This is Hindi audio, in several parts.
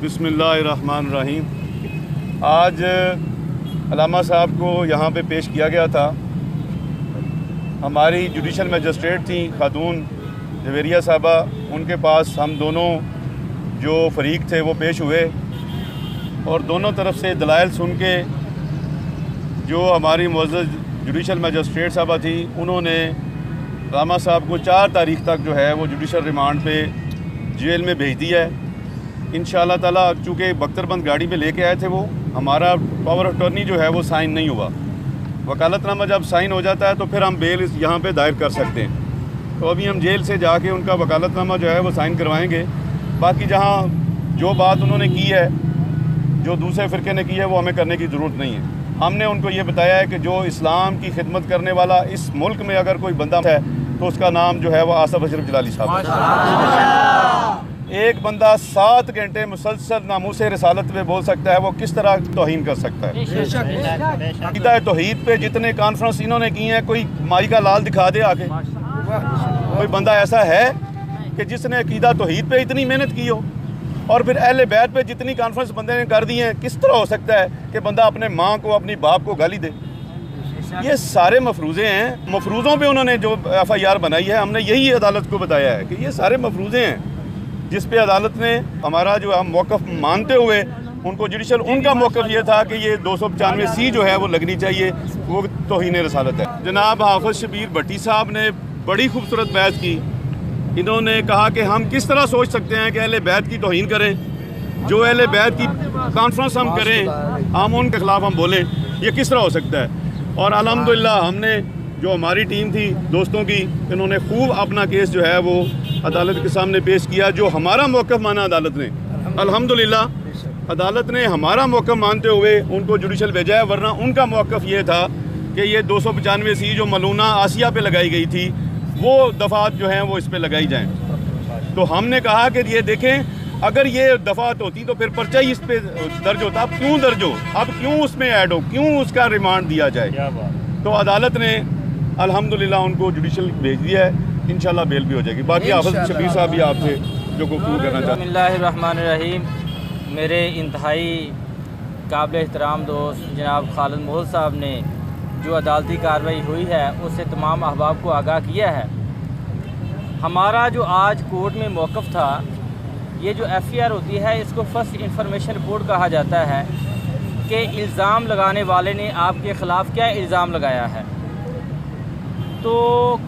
बिस्मिल्लाहिर्रहमानिर्रहीम। आज अलामा साहब को यहाँ पे पेश किया गया था। हमारी जुडिशल मजिस्ट्रेट थी खातून जवेरिया साहबा, उनके पास हम दोनों जो फरीक थे वो पेश हुए और दोनों तरफ से दलाइल सुन के जो हमारी मुअज़्ज़ज़ जुडिशल मजिस्ट्रेट साहबा थी उन्होंने अलामा साहब को 4 तारीख़ तक जो है वो जुडिशल रिमांड पे जेल में भेज दिया है। इंशाअल्लाह ताला चूँकि बख्तरबंद गाड़ी में लेके आए थे वो, हमारा पावर ऑफ अटॉर्नी जो है वो साइन नहीं हुआ। वकालतनामा जब साइन हो जाता है तो फिर हम बेल यहाँ पे दायर कर सकते हैं। तो अभी हम जेल से जाके उनका वकालतनामा जो है वो साइन करवाएंगे। बाकी जहाँ जो बात उन्होंने की है, जो दूसरे फ़िरके ने की है, वो हमें करने की ज़रूरत नहीं है। हमने उनको ये बताया है कि जो इस्लाम की खिदमत करने वाला इस मुल्क में अगर कोई बंदा है तो उसका नाम जो है वो आसिफ अशरफ जलाली साहब है। एक बंदा 7 घंटे मुसलसल नामूसे रिसालत में बोल सकता है, वो किस तरह तौहीन कर सकता है? अक़ीदा तौहीद पे जितने कॉन्फ्रेंस इन्होंने की हैं, कोई माई का लाल दिखा दे आके। कोई बंदा ऐसा है कि जिसने अक़ीदा तौहीद पे इतनी मेहनत की हो और फिर अहले बैत पे जितनी कॉन्फ्रेंस बंदे ने कर दी हैं, किस तरह हो सकता है कि बंदा अपने माँ को, अपनी बाप को गाली दे? ये सारे मफरूज़े हैं। मफरूज़ों पे उन्होंने जो FIR बनाई है, हमने यही अदालत को बताया है कि ये सारे मफरूज़े हैं जिस पे अदालत ने हमारा जो हम मौक़िफ़ मानते हुए उनको जुडिशल, उनका मौक़िफ़ ये था कि ये 295C जो है वो लगनी चाहिए, वो तौहीन रसालत है। जनाब हाफ़िज़ शबीर भट्टी साहब ने बड़ी खूबसूरत बहस की। इन्होंने कहा कि हम किस तरह सोच सकते हैं कि अहले बैत की तौहीन करें, जो अहले बैत की कॉन्फ्रेंस हम करें, हम उनके ख़िलाफ़ हम बोलें, ये किस तरह हो सकता है? और अल्हम्दुलिल्लाह हमने जो हमारी टीम थी दोस्तों की, इन्होंने खूब अपना केस जो है वो अदालत के सामने पेश किया। जो हमारा मौक़िफ़ माना अदालत ने, अल्हम्दुलिल्लाह अदालत ने हमारा मौक़िफ़ मानते हुए उनको जुडिशल भेजा है। वरना उनका मौक़िफ़ ये था कि ये 295C जो मलूना आसिया पे लगाई गई थी, वो दफ़ात जो हैं वो इस पर लगाई जाएँ। तो हमने कहा कि ये देखें, अगर ये दफ़ात होती तो फिर पर्चा ही इस पर दर्ज होता। अब क्यों दर्ज हो, अब क्यों उसमें ऐड हो, क्यों उसका रिमांड दिया जाए? तो अदालत ने अल्हम्दुलिल्लाह उनको जुडिशल भेज दिया है। इंशाल्लाह बेल भी हो जाएगी। बाकी हाफ़िज़ शबीर साहब भी आपसे जो गुफ्तगू करना चाहते हैं। बिस्मिल्लाहिर्रहमानिर्रहीम। मेरे इंतहाई काबिल एहतराम दोस्त जनाब खालिद मोहल साहब ने जो अदालती कार्रवाई हुई है उससे तमाम अहबाब को आगाह किया है। हमारा जो आज कोर्ट में मौक़िफ़ था, ये जो FIR होती है इसको फर्स्ट इंफॉर्मेशन रिपोर्ट कहा जाता है कि इल्ज़ाम लगाने वाले ने आपके ख़िलाफ़ क्या इल्ज़ाम लगाया है। तो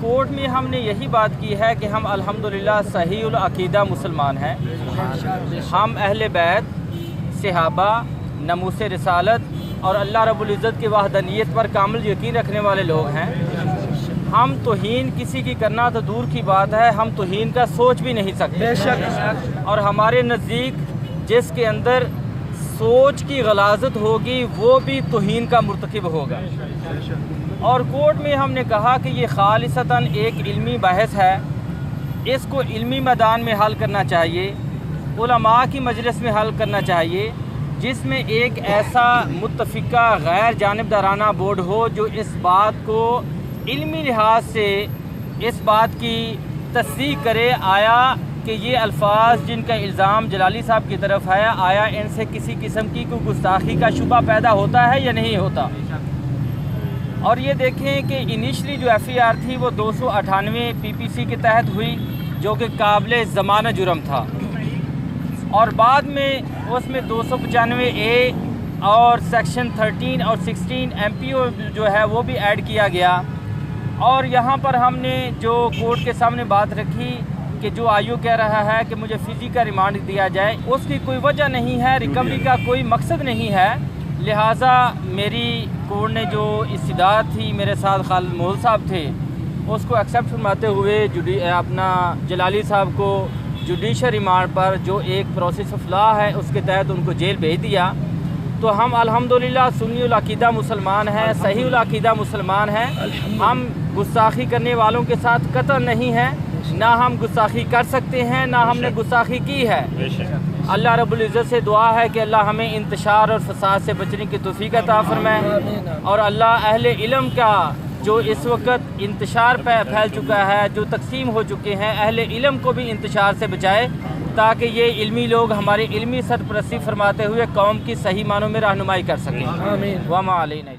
कोर्ट में हमने यही बात की है कि हम अल्हम्दुलिल्लाह सहीउल अक़ीदा मुसलमान हैं। हम अहले बैत, सहाबा, नमूसे रिसालत और अल्लाह रब्बुल इज़्ज़त की वहदानियत पर कामिल यकीन रखने वाले लोग हैं। हम तौहीन किसी की करना तो दूर की बात है, हम तौहीन का सोच भी नहीं सकते। और हमारे नज़दीक जिसके अंदर सोच की गलाज़त होगी वो भी तौहीन का मुर्तकिब होगा। और कोर्ट में हमने कहा कि ये खालिसतन एक इल्मी बहस है, इसको इल्मी मैदान में हल करना चाहिए, उलमा की मजलिस में हल करना चाहिए, जिसमें एक ऐसा मुत्तफ़िका गैर जानिबदाराना बोर्ड हो जो इस बात को इल्मी लिहाज से इस बात की तस्दीक करे, आया कि ये अल्फाज जिनका इल्ज़ाम जलाली साहब की तरफ है, आया इनसे किसी किस्म की कोई गुस्ताखी का शुबा पैदा होता है या नहीं होता। और ये देखें कि इनिशली जो FIR थी वो 298 PPC के तहत हुई, जो कि काबिल ज़माना जुर्म था, और बाद में उसमें 295A और सेक्शन 13 और 16 MPO जो है वो भी ऐड किया गया। और यहाँ पर हमने जो कोर्ट के सामने बात रखी कि जो IO कह रहा है कि मुझे फ़िज़ी का रिमांड दिया जाए, उसकी कोई वजह नहीं है, रिकवरी का कोई मकसद नहीं है। लिहाजा मेरी कोर्ट ने जो इस्तिदाद थी, मेरे साथ खालिद मोहल साहब थे, उसको एक्सेप्ट फरमाते हुए अपना जलाली साहब को जुडिशल रिमांड पर जो एक प्रोसेस ऑफ लॉ है उसके तहत उनको जेल भेज दिया। तो हम अल्हम्दुलिल्लाह सुन्नीउल अक़ीदा मुसलमान हैं, सहीउल अक़ीदा मुसलमान हैं। हम गुस्ताखी करने वालों के साथ कतई नहीं हैं, ना हम गुस्ताखी कर सकते हैं, ना हमने गुस्ताखी की है। अल्लाह रब्बुल इज़्ज़त से दुआ है कि अल्लाह हमें इंतशार और फसाद से बचने की तौफ़ीक़ अता फ़रमाए, और अल्लाह अहले इल्म का जो इस वक्त इंतशार फैल चुका है, जो तकसीम हो चुके हैं, अहले इल्म को भी इंतशार से बचाए। ताकि ये इल्मी लोग हमारी इल्मी सरपरस्ती फरमाते हुए कौम की सही मानों में रहनुमाई कर सकें। आमीन। वमा अलैना।